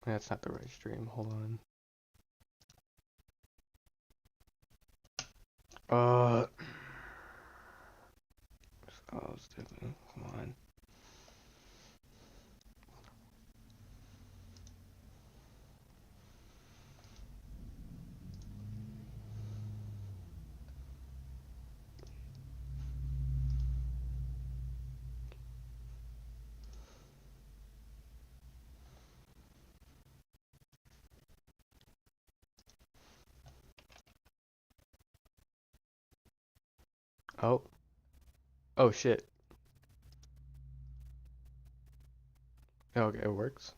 That's not the right stream. Hold on. Oh, stupid. Come on. Oh. Oh shit. Okay, it works.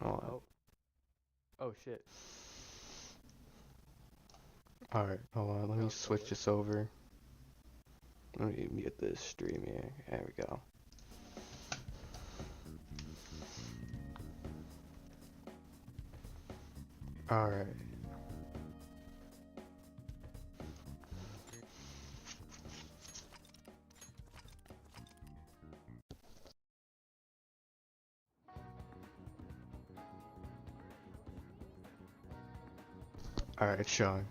Oh. Oh shit. Alright, hold on. Let me switch this over. Let me mute this stream here. There we go. Alright. Alright, it's showing.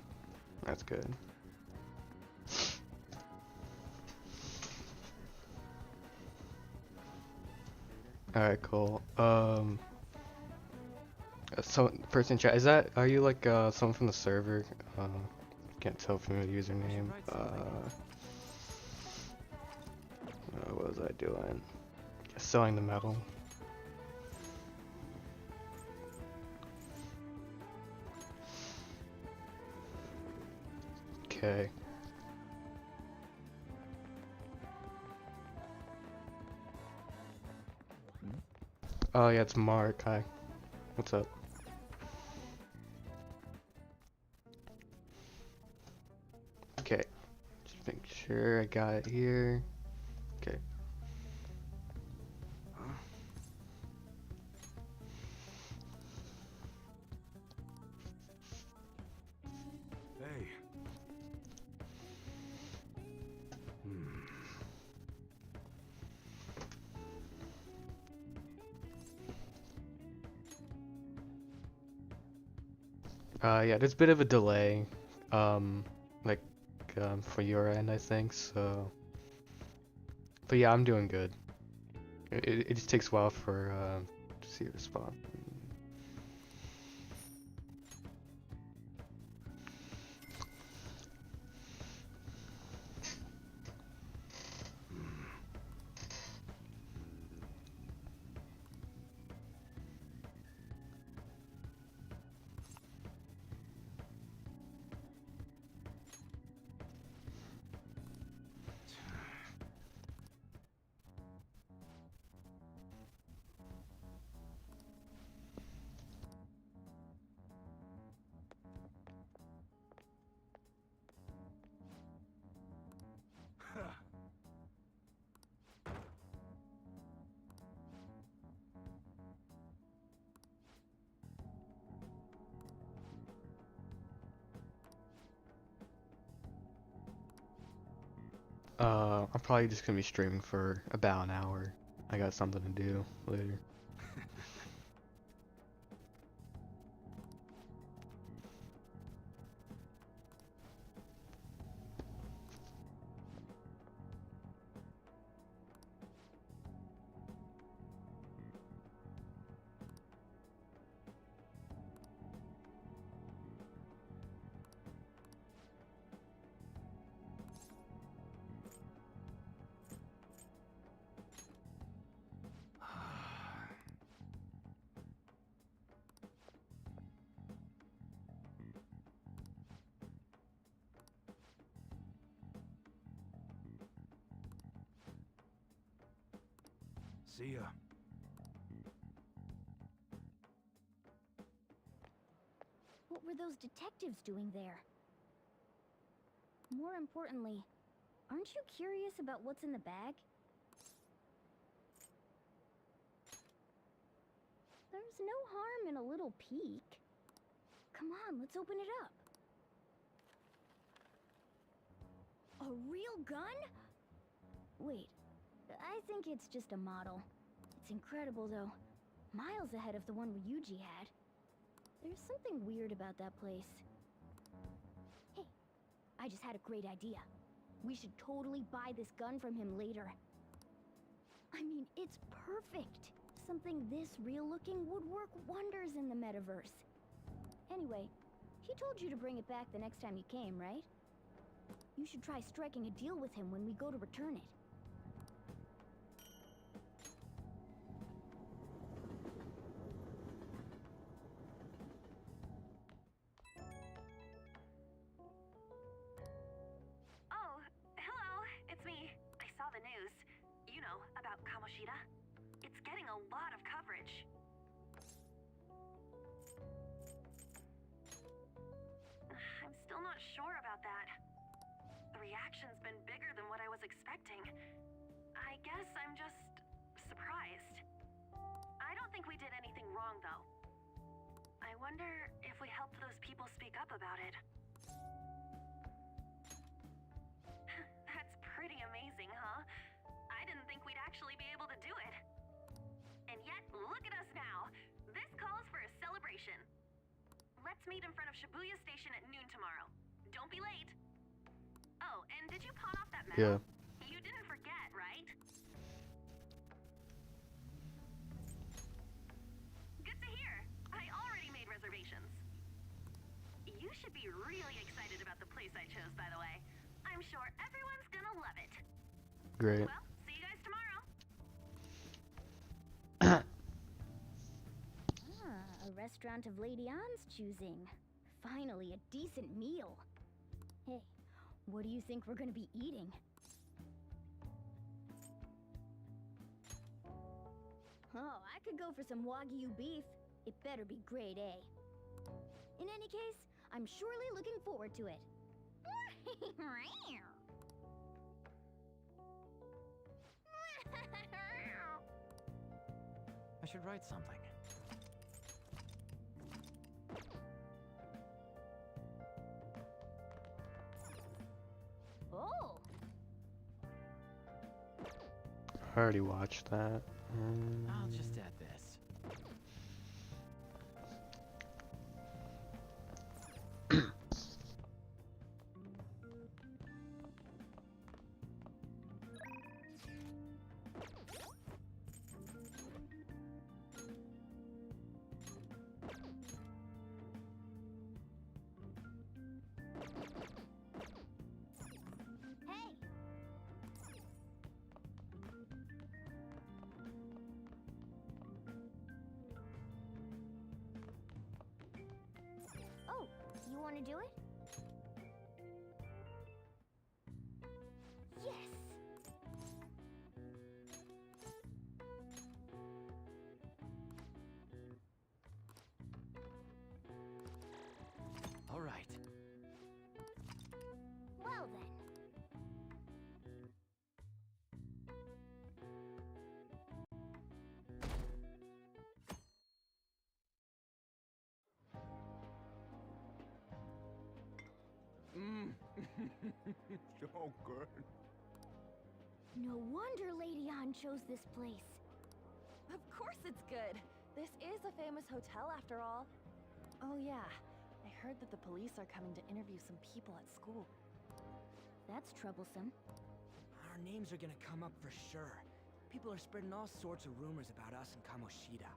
That's good. Alright, cool. So, person chat, are you like, someone from the server? Can't tell from your username. What was I doing? Selling the metal. Okay. Oh yeah, it's Mark. Hi. What's up? Okay. Just make sure I got it here. Okay. Hey. Yeah, there's a bit of a delay. Like, for your end, I think, so. But yeah, I'm doing good. It just takes a while for, to see a response. I'm probably just gonna be streaming for about an hour. I got something to do later. See ya. What were those detectives doing there? More importantly, aren't you curious about what's in the bag? There's no harm in a little peek. Come on, let's open it up. A real gun? Wait, I think it's just a model. It's incredible though. Miles ahead of the one Ryuji had. There's something weird about that place. Hey, I just had a great idea. We should totally buy this gun from him later. I mean, it's perfect. Something this real looking would work wonders in the metaverse. Anyway, he told you to bring it back the next time you came, right? You should try striking a deal with him when we go to return it. Oh, hello, it's me. I saw the news. You know, about Kamoshida. It's getting a lot of coverage. I'm still not sure about that. The reaction's been bigger than what I was expecting. I guess I'm just surprised. I don't think we did anything wrong, though. I wonder if we helped those people speak up about it. That's pretty amazing, huh? I didn't think we'd actually be able to do it. And yet, look at us now. This calls for a celebration. Let's meet in front of Shibuya Station at noon tomorrow. Don't be late. Oh, and did you pawn off that medal? Yeah. You didn't forget, right? Good to hear. I already made reservations. You should be really excited about the place I chose, by the way. I'm sure everyone's gonna love it. Great. Well, see you guys tomorrow. A restaurant of Lady Ann's choosing. Finally, a decent meal. Hey, what do you think we're gonna be eating? Oh, I could go for some Wagyu beef. It better be grade A. In any case, I'm surely looking forward to it. I should write something. Oh, I already watched that. I'll just add this. hey! Oh, you want to do it? Yes! All right. Well then. So good. No wonder Lady Ann chose this place. Of course it's good. This is a famous hotel after all. Oh yeah, I heard that the police are coming to interview some people at school. That's troublesome. Our names are gonna come up for sure. People are spreading all sorts of rumors about us in Kamoshida.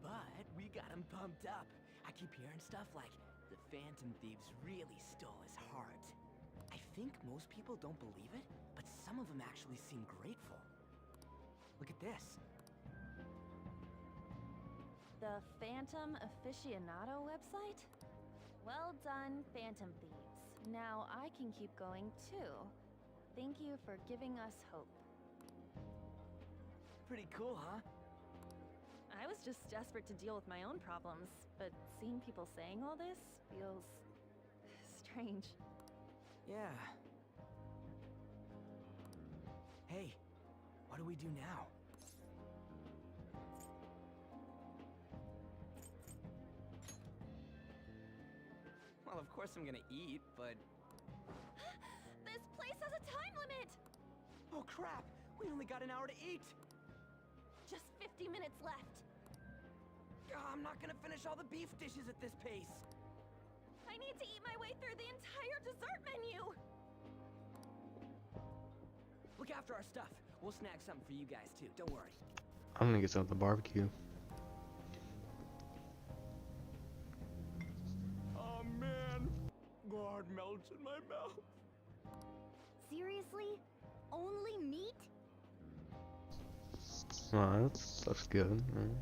But we got him pumped up. I keep hearing stuff like the Phantom Thieves really stole his heart. I think most people don't believe it, but some of them actually seem grateful. Look at this. The Phantom Aficionado website? Well done, Phantom Thieves. Now I can keep going too. Thank you for giving us hope. Pretty cool, huh? I was just desperate to deal with my own problems, but seeing people saying all this feels strange. Yeah. Hey, what do we do now? Well, of course I'm gonna eat, but... This place has a time limit! Oh crap! We only got an hour to eat! Just 50 minutes left. I'm not gonna finish all the beef dishes at this pace. I need to eat my way through the entire dessert menu! Look after our stuff. We'll snag something for you guys too, don't worry. I'm gonna get some of the barbecue. Oh man, God melts in my mouth. Seriously? Only meat? Oh, that's good. Right.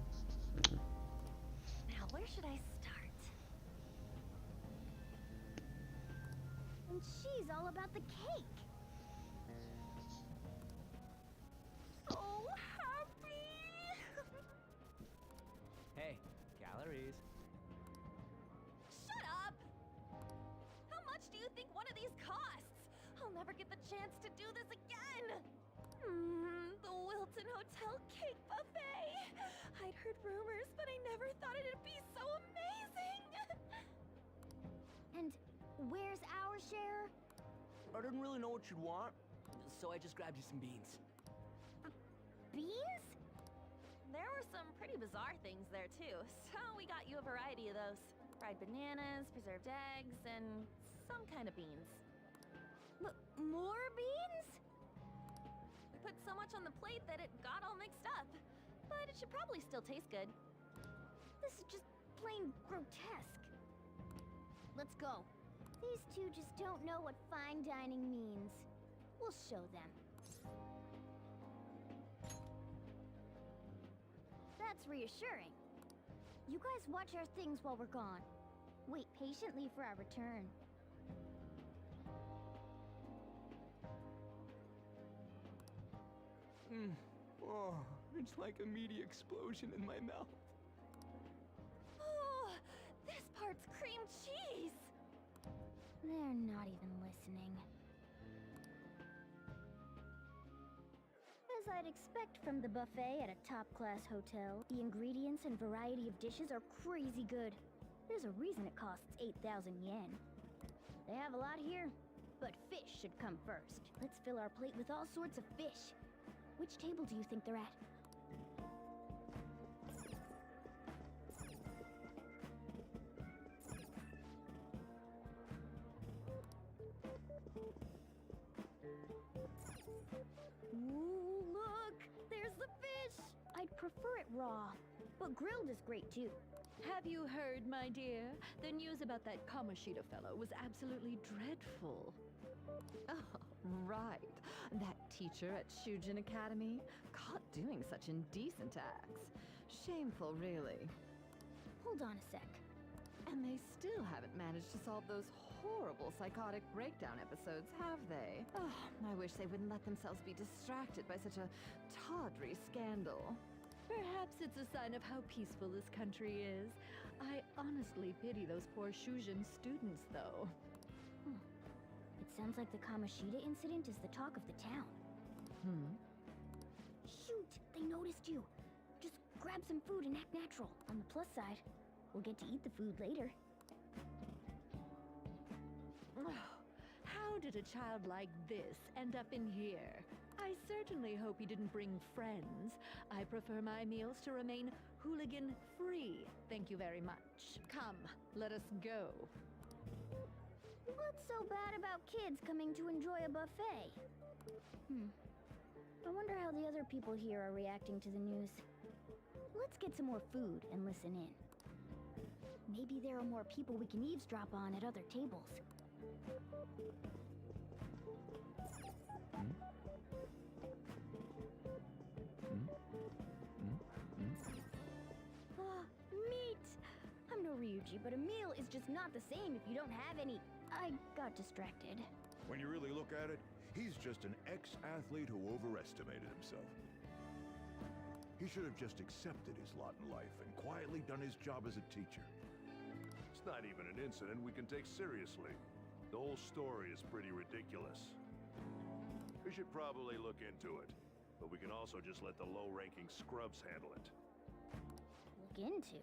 Now, where should I start? And she's all about the cake. So happy! Hey, calories. Shut up! How much do you think one of these costs? I'll never get the chance to do this again! The Wilton Hotel Cake Buffet! I'd heard rumors, but I never thought it'd be so amazing! And where's our share? I didn't really know what you'd want, so I just grabbed you some beans. Beans? There were some pretty bizarre things there too, so we got you a variety of those. Fried bananas, preserved eggs, and some kind of beans. More beans? We put so much on the plate that it got all mixed up, but it should probably still taste good. This is just plain grotesque. Let's go. These two just don't know what fine dining means. We'll show them. That's reassuring. You guys watch our things while we're gone. Wait patiently for our return. Oh, it's like a meaty explosion in my mouth. Oh, this part's cream cheese! They're not even listening. As I'd expect from the buffet at a top-class hotel, the ingredients and variety of dishes are crazy good. There's a reason it costs 8,000 yen. They have a lot here, but fish should come first. Let's fill our plate with all sorts of fish. Which table do you think they're at? Ooh, look! There's the fish! I'd prefer it raw, but grilled is great too. Have you heard, my dear? The news about that Kamoshida fellow was absolutely dreadful. Oh, right. That teacher at Shujin Academy, caught doing such indecent acts. Shameful, really. Hold on a sec. And they still haven't managed to solve those horrible psychotic breakdown episodes, have they? Oh, I wish they wouldn't let themselves be distracted by such a tawdry scandal. Perhaps it's a sign of how peaceful this country is. I honestly pity those poor Shujin students, though. It sounds like the Kamoshida incident is the talk of the town. Shoot! They noticed you! Just grab some food and act natural. On the plus side, we'll get to eat the food later. Oh, how did a child like this end up in here? I certainly hope he didn't bring friends. I prefer my meals to remain hooligan-free. Thank you very much. Come, let us go. What's so bad about kids coming to enjoy a buffet? I wonder how the other people here are reacting to the news. Let's get some more food and listen in. Maybe there are more people we can eavesdrop on at other tables. Ah, meat! I'm no Ryuji, but a meal is just not the same if you don't have any. I got distracted. When you really look at it, he's just an ex-athlete who overestimated himself. He should have just accepted his lot in life and quietly done his job as a teacher. It's not even an incident we can take seriously. The whole story is pretty ridiculous. We should probably look into it, but we can also just let the low-ranking scrubs handle it. Look into?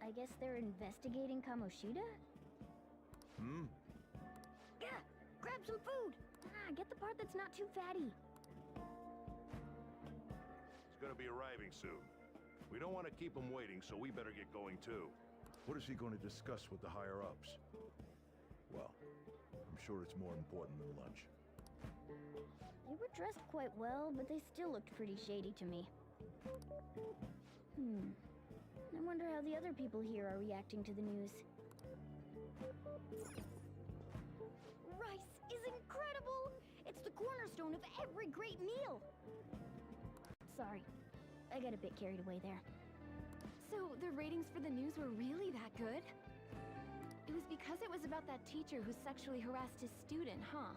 I guess they're investigating Kamoshida? Hmm? Gah! Grab some food! Ah, get the part that's not too fatty. He's gonna be arriving soon. We don't want to keep him waiting, so we better get going too. What is he going to discuss with the higher-ups? Well, I'm sure it's more important than lunch. They were dressed quite well, but they still looked pretty shady to me. I wonder how the other people here are reacting to the news. Rice is incredible! It's the cornerstone of every great meal! Sorry, I got a bit carried away there. So, the ratings for the news were really that good? It was because it was about that teacher who sexually harassed his student, huh?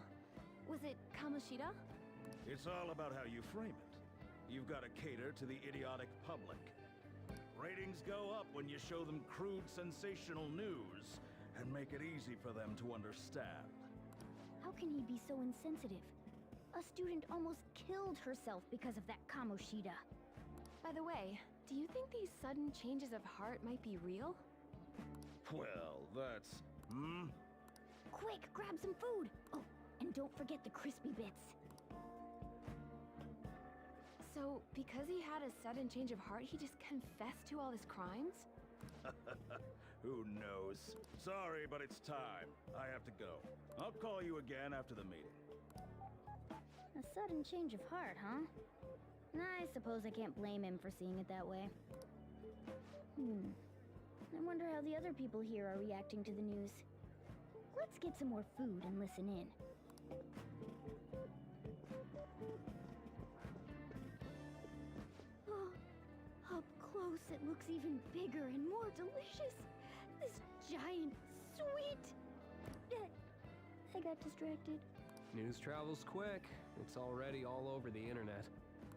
Was it Kamoshida? It's all about how you frame it. You've got to cater to the idiotic public. Ratings go up when you show them crude, sensational news and make it easy for them to understand. How can he be so insensitive? A student almost killed herself because of that Kamoshida. By the way, do you think these sudden changes of heart might be real? Well, that's... Quick, grab some food! Oh, and don't forget the crispy bits. So, because he had a sudden change of heart, he just confessed to all his crimes? Who knows? Sorry, but it's time. I have to go. I'll call you again after the meeting. A sudden change of heart, huh? I suppose I can't blame him for seeing it that way. I wonder how the other people here are reacting to the news. Let's get some more food and listen in. Oh, up close it looks even bigger and more delicious. This giant sweet... I got distracted. News travels quick. It's already all over the internet.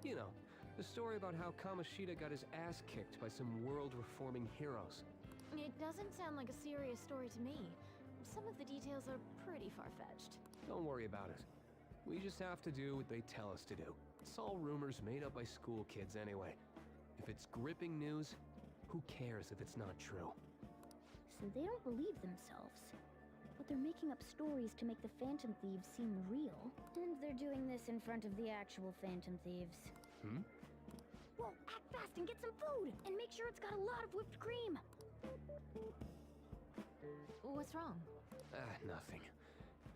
You know, the story about how Kamoshida got his ass kicked by some world-reforming heroes. It doesn't sound like a serious story to me. Some of the details are pretty far-fetched. Don't worry about it. We just have to do what they tell us to do. It's all rumors made up by school kids anyway. If it's gripping news, who cares if it's not true? So they don't believe themselves. But they're making up stories to make the Phantom Thieves seem real. And they're doing this in front of the actual Phantom Thieves. Whoa, act fast and get some food! And make sure it's got a lot of whipped cream! What's wrong? Nothing.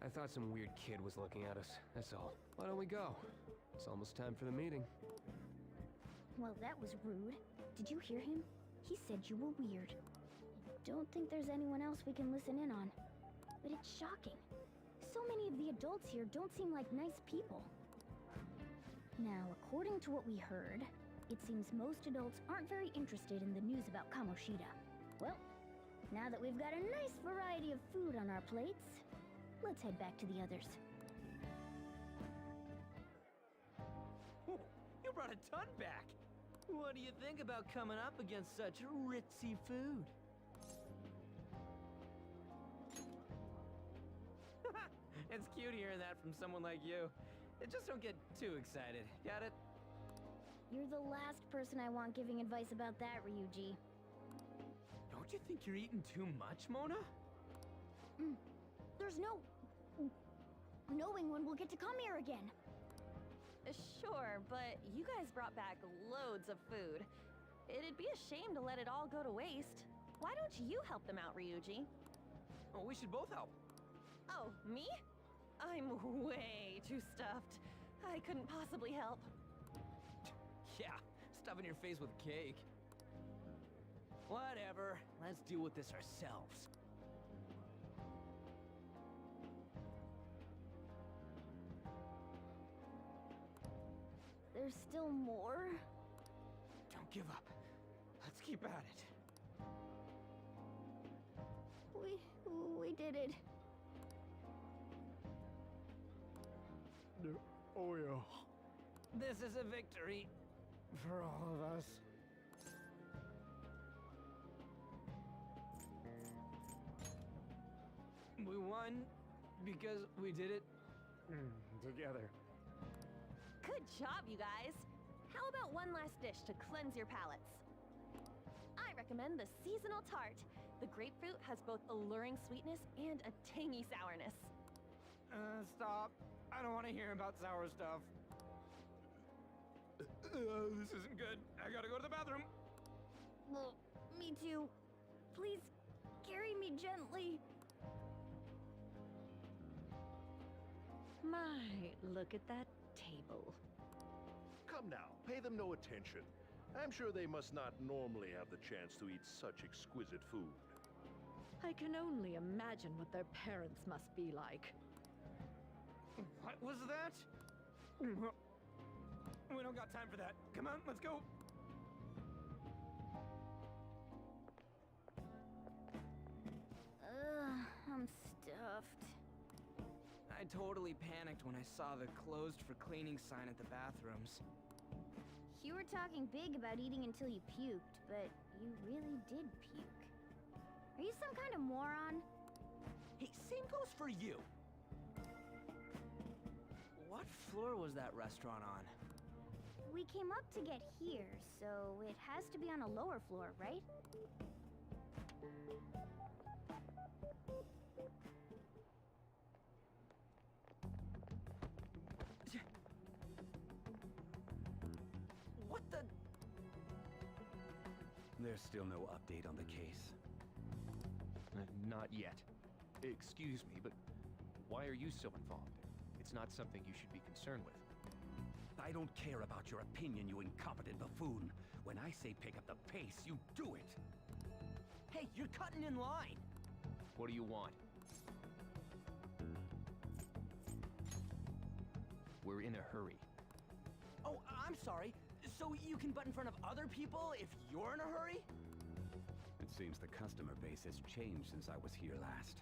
I thought some weird kid was looking at us, that's all. Why don't we go? It's almost time for the meeting. Well, that was rude. Did you hear him? He said you were weird. Don't think there's anyone else we can listen in on. But it's shocking. So many of the adults here don't seem like nice people. Now, according to what we heard, it seems most adults aren't very interested in the news about Kamoshida. Well, now that we've got a nice variety of food on our plates, let's head back to the others. You brought a ton back! What do you think about coming up against such ritzy food? It's cute hearing that from someone like you. Just don't get too excited, got it? You're the last person I want giving advice about that, Ryuji. Don't you think you're eating too much, Mona? There's no... knowing when we'll get to come here again. Sure, but you guys brought back loads of food. It'd be a shame to let it all go to waste. Why don't you help them out, Ryuji? Oh, we should both help. Oh, me? I'm way too stuffed. I couldn't possibly help. Yeah, stuffing your face with cake. Whatever, let's deal with this ourselves. There's still more? Don't give up. Let's keep at it. We did it. Oh yeah. This is a victory for all of us. We won because we did it Together. Good job, you guys. How about one last dish to cleanse your palates? I recommend the seasonal tart. The grapefruit has both alluring sweetness and a tangy sourness. Stop. I don't want to hear about sour stuff. This isn't good. I gotta go to the bathroom. Well, me too. Please, carry me gently. My, look at that table. Come now, pay them no attention. I'm sure they must not normally have the chance to eat such exquisite food. I can only imagine what their parents must be like. What was that? We don't got time for that. Come on, let's go. Ugh, I'm stuffed. I totally panicked when I saw the closed for cleaning sign at the bathrooms. You were talking big about eating until you puked, but you really did puke. Are you some kind of moron? Hey, same goes for you. What floor was that restaurant on? We came up to get here, so it has to be on a lower floor, right? What the? There's still no update on the case. Not yet. Excuse me, but why are you so involved? It's not something you should be concerned with. I don't care about your opinion, you incompetent buffoon. When I say pick up the pace, you do it. Hey, you're cutting in line. What do you want? We're in a hurry. Oh, I'm sorry. So you can butt in front of other people if you're in a hurry? It seems the customer base has changed since I was here last.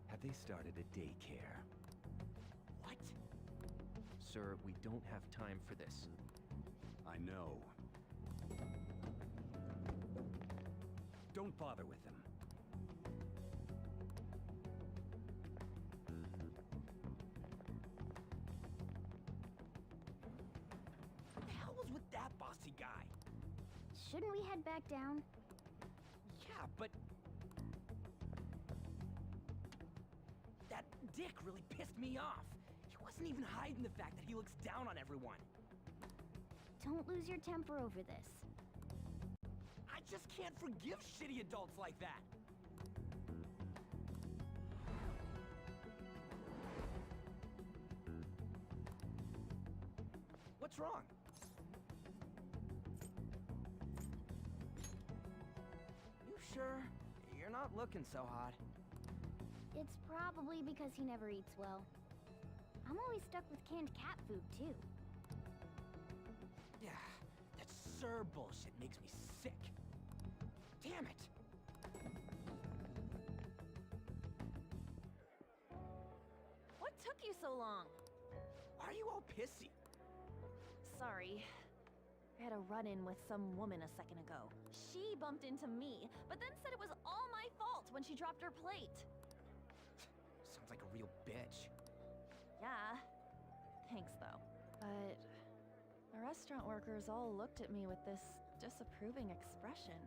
Have they started a daycare? What? Sir, we don't have time for this. I know. Don't bother with them. What the hell was with that bossy guy? Shouldn't we head back down? Yeah, but... that dick really pissed me off. He wasn't even hiding the fact that he looks down on everyone. Don't lose your temper over this. I just can't forgive shitty adults like that. What's wrong? You sure? You're not looking so hot. It's probably because he never eats well. I'm always stuck with canned cat food, too. Yeah, that Sir bullshit makes me sick. Damn it! What took you so long? Why are you all pissy? Sorry. I had a run-in with some woman a second ago. She bumped into me, but then said it was all my fault when she dropped her plate. Sounds like a real bitch. Yeah. Thanks, though. But the restaurant workers all looked at me with this disapproving expression.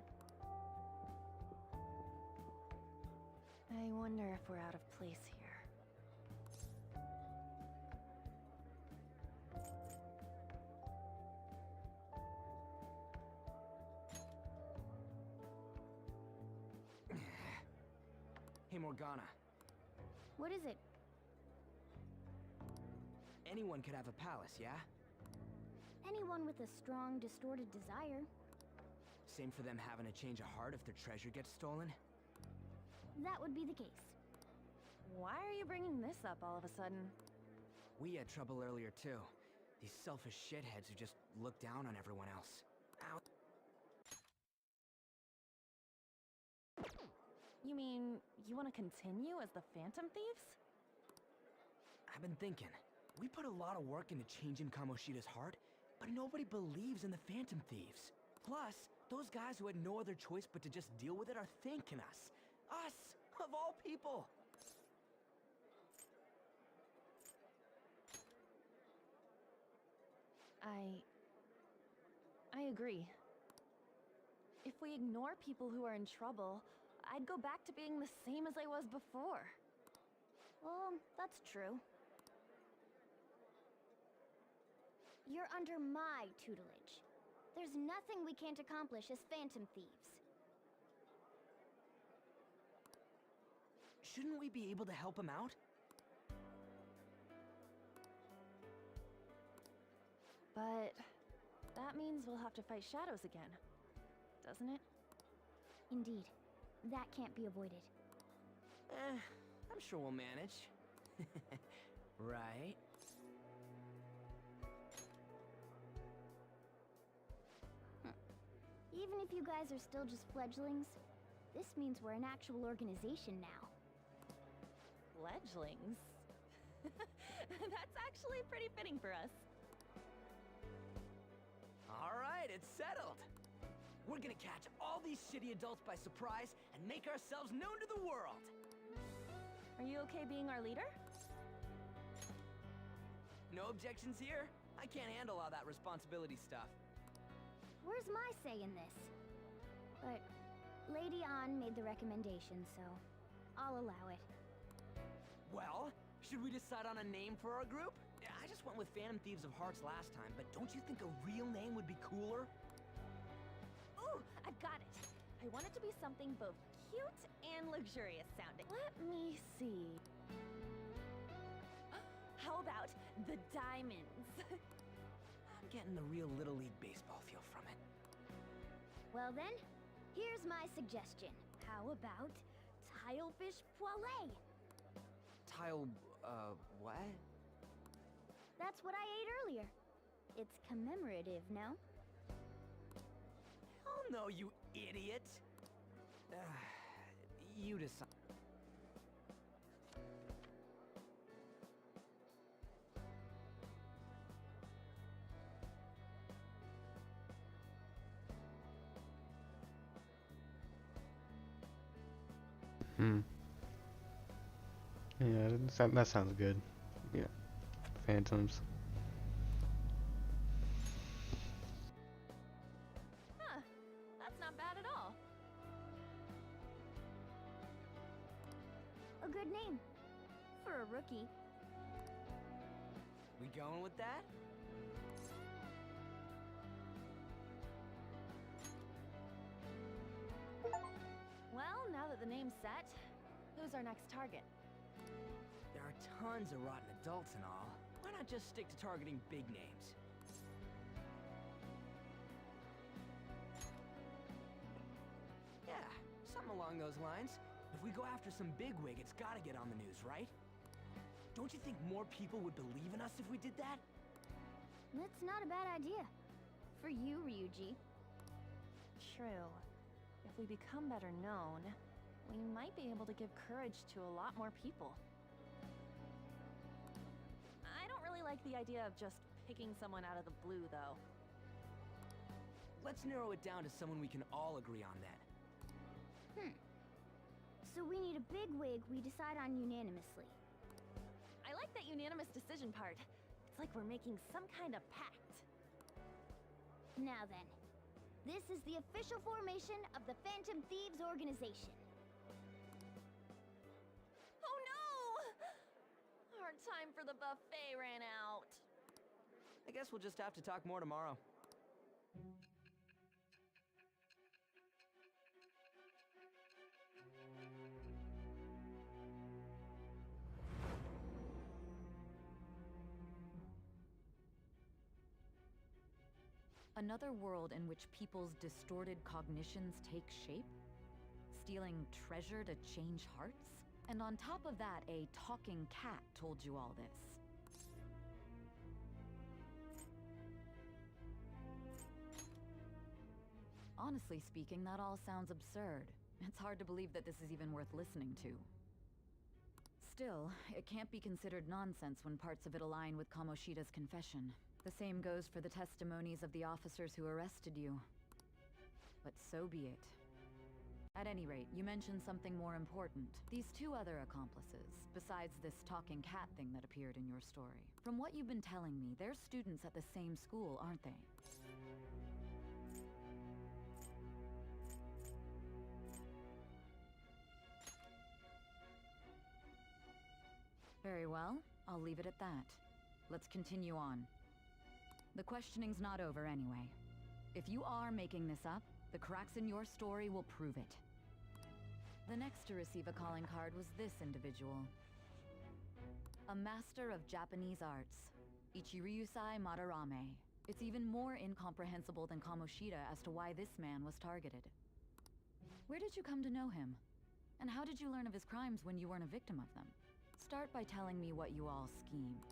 I wonder if we're out of place here. Hey, Morgana. What is it? Anyone could have a palace, yeah? Anyone with a strong, distorted desire. Same for them having a change of heart if their treasure gets stolen? That would be the case. Why are you bringing this up all of a sudden? We had trouble earlier, too. These selfish shitheads who just look down on everyone else. Ow. You mean, you want to continue as the Phantom Thieves? I've been thinking. We put a lot of work into changing Kamoshida's heart, but nobody believes in the Phantom Thieves. Plus, those guys who had no other choice but to just deal with it are thanking us. Us, of all people. I agree. If we ignore people who are in trouble, I'd go back to being the same as I was before. Well, that's true. You're under my tutelage. There's nothing we can't accomplish as Phantom Thieves. Shouldn't we be able to help him out? But that means we'll have to fight shadows again, doesn't it? Indeed. That can't be avoided. I'm sure we'll manage. Right? Even if you guys are still just fledglings, this means we're an actual organization now. Fledglings? That's actually pretty fitting for us. Alright, it's settled. We're gonna catch all these shitty adults by surprise and make ourselves known to the world. Are you okay being our leader? No objections here. I can't handle all that responsibility stuff. Where's my say in this? But Lady An made the recommendation, so I'll allow it. Well, should we decide on a name for our group? I just went with Phantom Thieves of Hearts last time, but don't you think a real name would be cooler? Ooh, I've got it. I want it to be something both cute and luxurious sounding. Let me see. How about the Diamonds? I'm getting the real Little League baseball feel from it. Well then, here's my suggestion. How about Tilefish Poêlée? What? That's what I ate earlier. It's commemorative, no? Hell no, you idiot! You decide. Yeah, that sounds good. Yeah. Phantoms. Huh, that's not bad at all. A good name. For a rookie. We going with that? Well, now that the name's set, who's our next target? There are tons of rotten adults and all. Why not just stick to targeting big names? Yeah, something along those lines. If we go after some bigwig, it's gotta get on the news, right? Don't you think more people would believe in us if we did that? That's not a bad idea. For you, Ryuji. True. If we become better known, we might be able to give courage to a lot more people. I don't really like the idea of just picking someone out of the blue, though. Let's narrow it down to someone we can all agree on then. So we need a big wig we decide on unanimously. I like that unanimous decision part. It's like we're making some kind of pact. Now then, this is the official formation of the Phantom Thieves organization. Oh no! Our time for the buffet ran out. I guess we'll just have to talk more tomorrow. Another world in which people's distorted cognitions take shape? Stealing treasure to change hearts? And on top of that, a talking cat told you all this. Honestly speaking, that all sounds absurd. It's hard to believe that this is even worth listening to. Still, it can't be considered nonsense when parts of it align with Kamoshida's confession. The same goes for the testimonies of the officers who arrested you. But so be it. At any rate, you mentioned something more important. These two other accomplices, besides this talking cat thing that appeared in your story. From what you've been telling me, they're students at the same school, aren't they? Well, I'll leave it at that. Let's continue on. The questioning's not over anyway. If you are making this up, the cracks in your story will prove it. The next to receive a calling card was this individual. A master of Japanese arts, Ichiryusai Madarame. It's even more incomprehensible than Kamoshida as to why this man was targeted. Where did you come to know him? And how did you learn of his crimes when you weren't a victim of them? Start by telling me what you all schemed.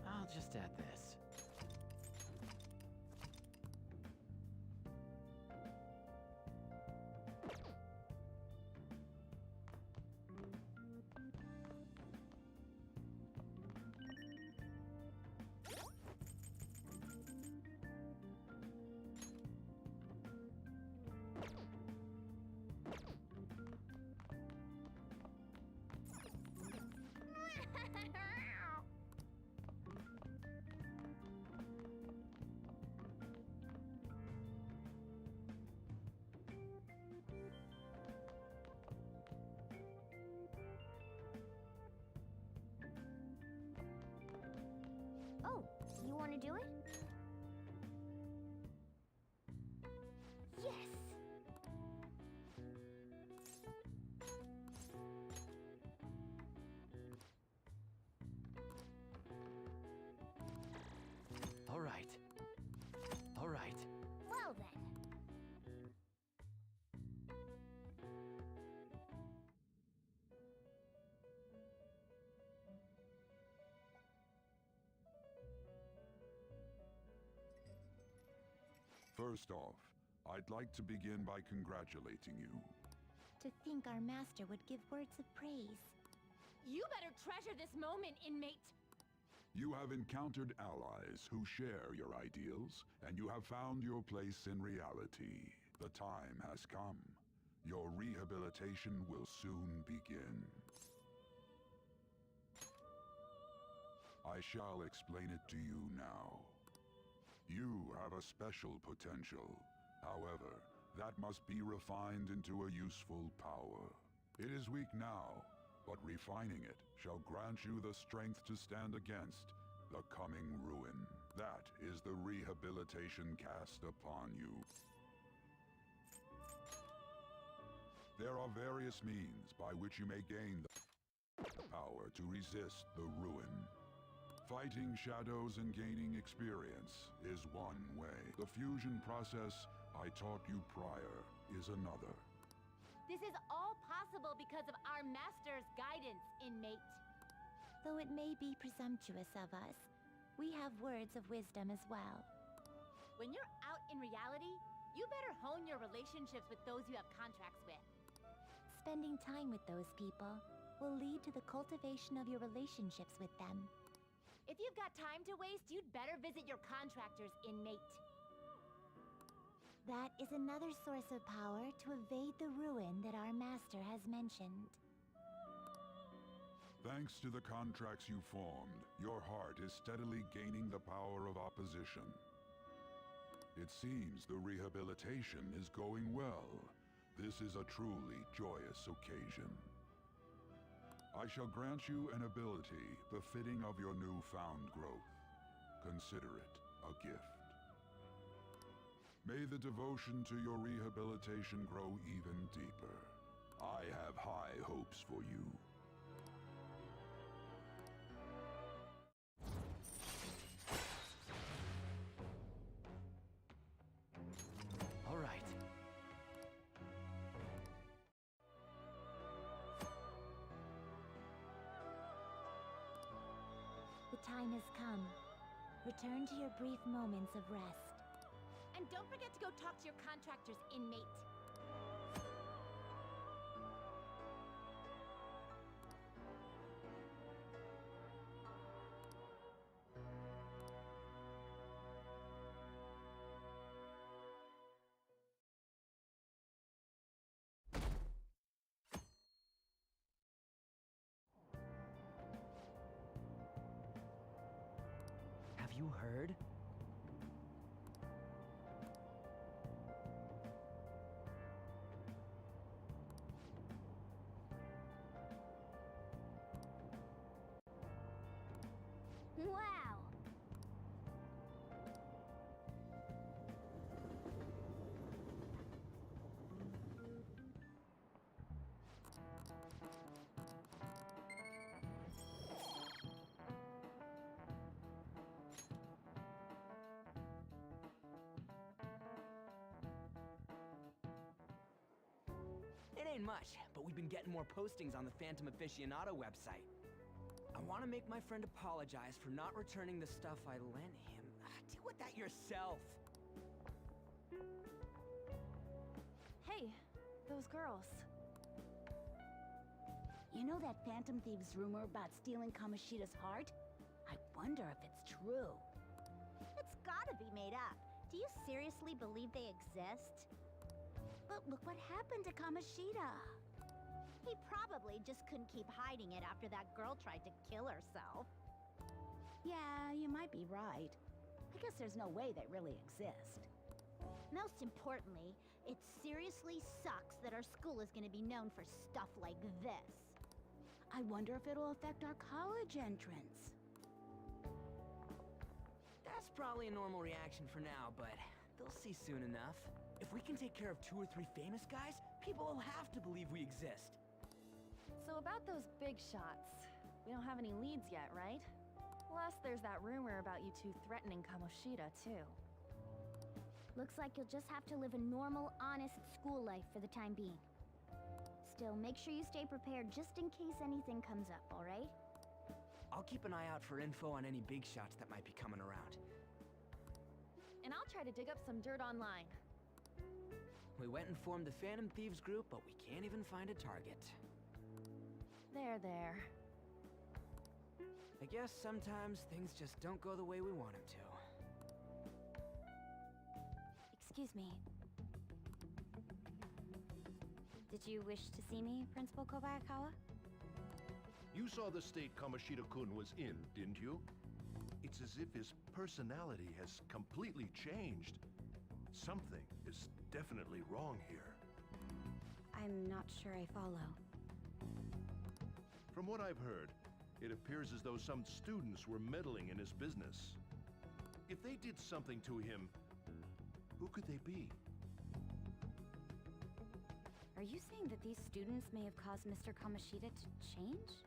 I'll just add this. Oh, you want to do it? Yes! All right. All right. Well then. First off, I'd like to begin by congratulating you. To think our master would give words of praise. You better treasure this moment, inmate! You have encountered allies who share your ideals, and you have found your place in reality. The time has come. Your rehabilitation will soon begin. I shall explain it to you now. You have a special potential. However, that must be refined into a useful power. It is weak now, but refining it shall grant you the strength to stand against the coming ruin. That is the rehabilitation cast upon you. There are various means by which you may gain the power to resist the ruin. Fighting shadows and gaining experience is one way. The fusion process I taught you prior is another. This is all possible because of our master's guidance, inmate. Though it may be presumptuous of us, we have words of wisdom as well. When you're out in reality, you better hone your relationships with those you have contracts with. Spending time with those people will lead to the cultivation of your relationships with them. If you've got time to waste, you'd better visit your contractor's inmate. That is another source of power to evade the ruin that our master has mentioned. Thanks to the contracts you formed, your heart is steadily gaining the power of opposition. It seems the rehabilitation is going well. This is a truly joyous occasion. I shall grant you an ability befitting of your newfound growth. Consider it a gift. May the devotion to your rehabilitation grow even deeper. I have high hopes for you. All right. The time has come. Return to your brief moments of rest. And don't forget to go talk to your contractor's inmate. Have you heard? Wow! It ain't much, but we've been getting more postings on the Phantom Aficionado website. I want to make my friend apologize for not returning the stuff I lent him. Deal with that yourself. Hey, those girls. You know that Phantom Thieves rumor about stealing Kamoshida's heart? I wonder if it's true. It's gotta be made up. Do you seriously believe they exist? But look what happened to Kamoshida. He probably just couldn't keep hiding it after that girl tried to kill herself. Yeah, you might be right. I guess there's no way they really exist. Most importantly, it seriously sucks that our school is going to be known for stuff like this. I wonder if it'll affect our college entrance. That's probably a normal reaction for now, but they'll see soon enough. If we can take care of 2 or 3 famous guys, people will have to believe we exist. So about those big shots, we don't have any leads yet, right? Plus, there's that rumor about you two threatening Kamoshida, too. Looks like you'll just have to live a normal, honest school life for the time being. Still, make sure you stay prepared just in case anything comes up, alright? I'll keep an eye out for info on any big shots that might be coming around. And I'll try to dig up some dirt online. We went and formed the Phantom Thieves group, but we can't even find a target. There. I guess sometimes things just don't go the way we want them to. Excuse me. Did you wish to see me, Principal Kobayakawa? You saw the state Kamoshida-kun was in, didn't you? It's as if his personality has completely changed. Something is definitely wrong here. I'm not sure I follow. From what I've heard, it appears as though some students were meddling in his business. If they did something to him, who could they be? Are you saying that these students may have caused Mr. Kamoshida to change?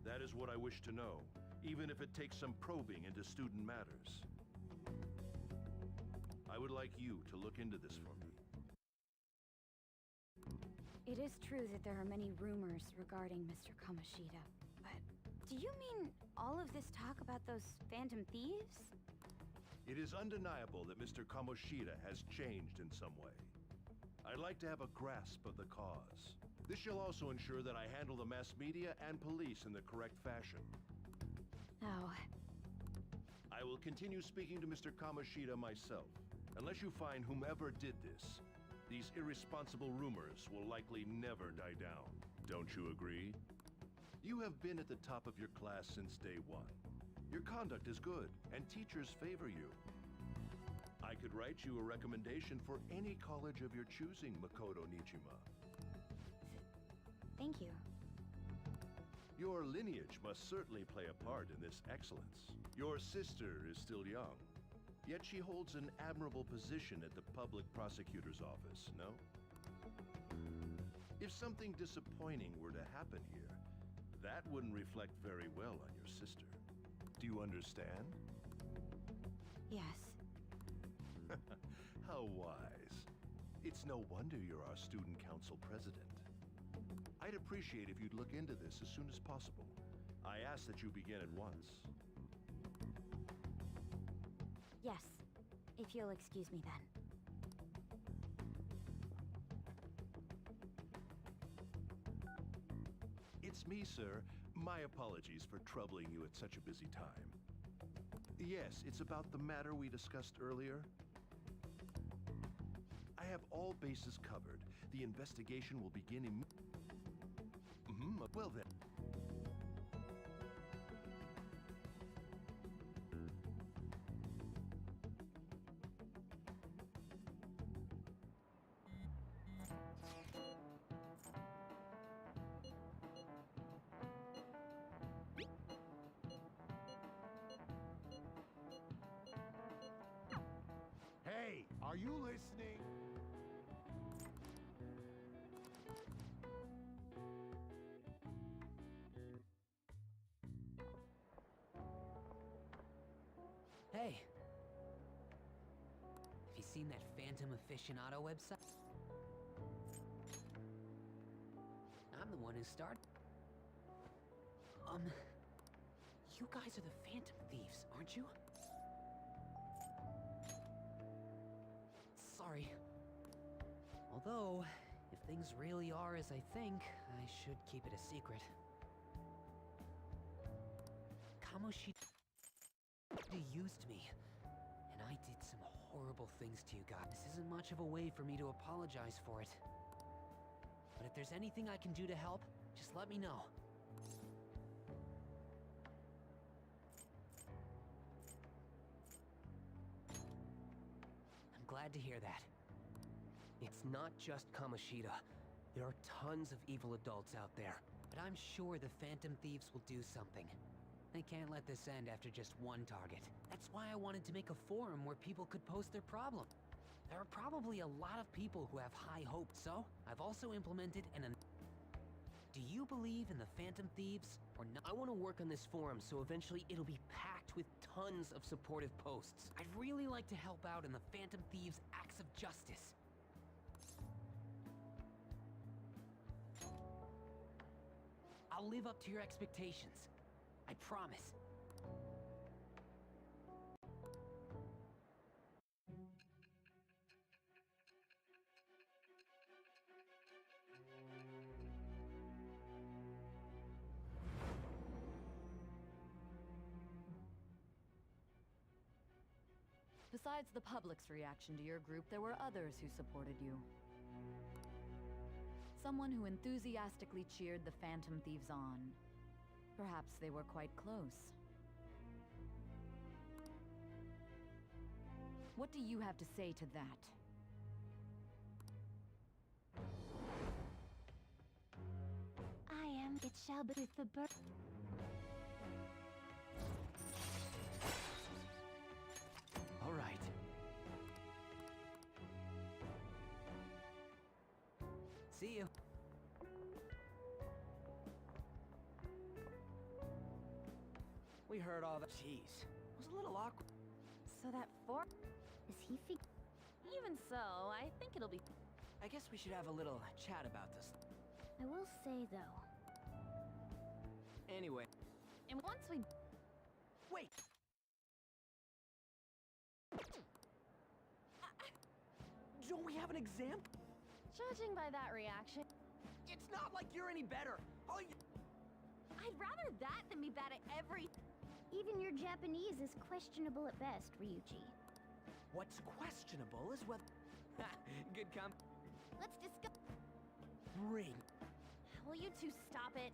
That is what I wish to know, even if it takes some probing into student matters. I would like you to look into this for me. It is true that there are many rumors regarding Mr. Kamoshida, but do you mean all of this talk about those Phantom Thieves? It is undeniable that Mr. Kamoshida has changed in some way. I'd like to have a grasp of the cause. This shall also ensure that I handle the mass media and police in the correct fashion. Oh. I will continue speaking to Mr. Kamoshida myself. Unless you find whomever did this, these irresponsible rumors will likely never die down. Don't you agree? You have been at the top of your class since day one. Your conduct is good, and teachers favor you. I could write you a recommendation for any college of your choosing, Makoto Nijima. Thank you. Your lineage must certainly play a part in this excellence. Your sister is still young, yet she holds an admirable position at the public prosecutor's office, no? If something disappointing were to happen here, that wouldn't reflect very well on your sister. Do you understand? Yes. How wise. It's no wonder you're our student council president. I'd appreciate if you'd look into this as soon as possible. I ask that you begin at once. Yes. If you'll excuse me then. It's me, sir. My apologies for troubling you at such a busy time. Yes, it's about the matter we discussed earlier. I have all bases covered. The investigation will begin well then. Hey, are you listening? Hey! Have you seen that Phantom Aficionado website? I'm the one who started. You guys are the Phantom Thieves, aren't you? Sorry. Although, if things really are as I think, I should keep it a secret. Kamoshida used me, and I did some horrible things to you guys. This isn't much of a way for me to apologize for it. But if there's anything I can do to help, just let me know. I'm glad to hear that. It's not just Kamoshida. There are tons of evil adults out there. But I'm sure the Phantom Thieves will do something. They can't let this end after just one target. That's why I wanted to make a forum where people could post their problem. There are probably a lot of people who have high hopes, so I've also implemented an... Do you believe in the Phantom Thieves, or not? I want to work on this forum so eventually it'll be packed with tons of supportive posts. I'd really like to help out in the Phantom Thieves' acts of justice. I'll live up to your expectations. I promise. Besides the public's reaction to your group, there were others who supported you. Someone who enthusiastically cheered the Phantom Thieves on. Perhaps they were quite close. What do you have to say to that? I am. It shall be with the bird. All right. See you. We heard all that. Jeez, it was a little awkward. So that is he Even so, I think it'll be... I guess we should have a little chat about this. I will say though. Anyway. And once we... Wait! Don't we have an exam? Judging by that reaction, It's not like you're any better. All you... I'd rather that than be bad at every... Even your Japanese is questionable at best, Ryuji. What's questionable is whether... Good Let's discuss... Ring. Will you two stop it?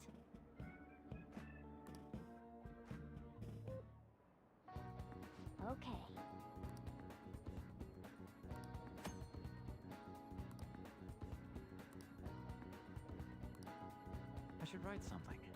Okay. I should write something.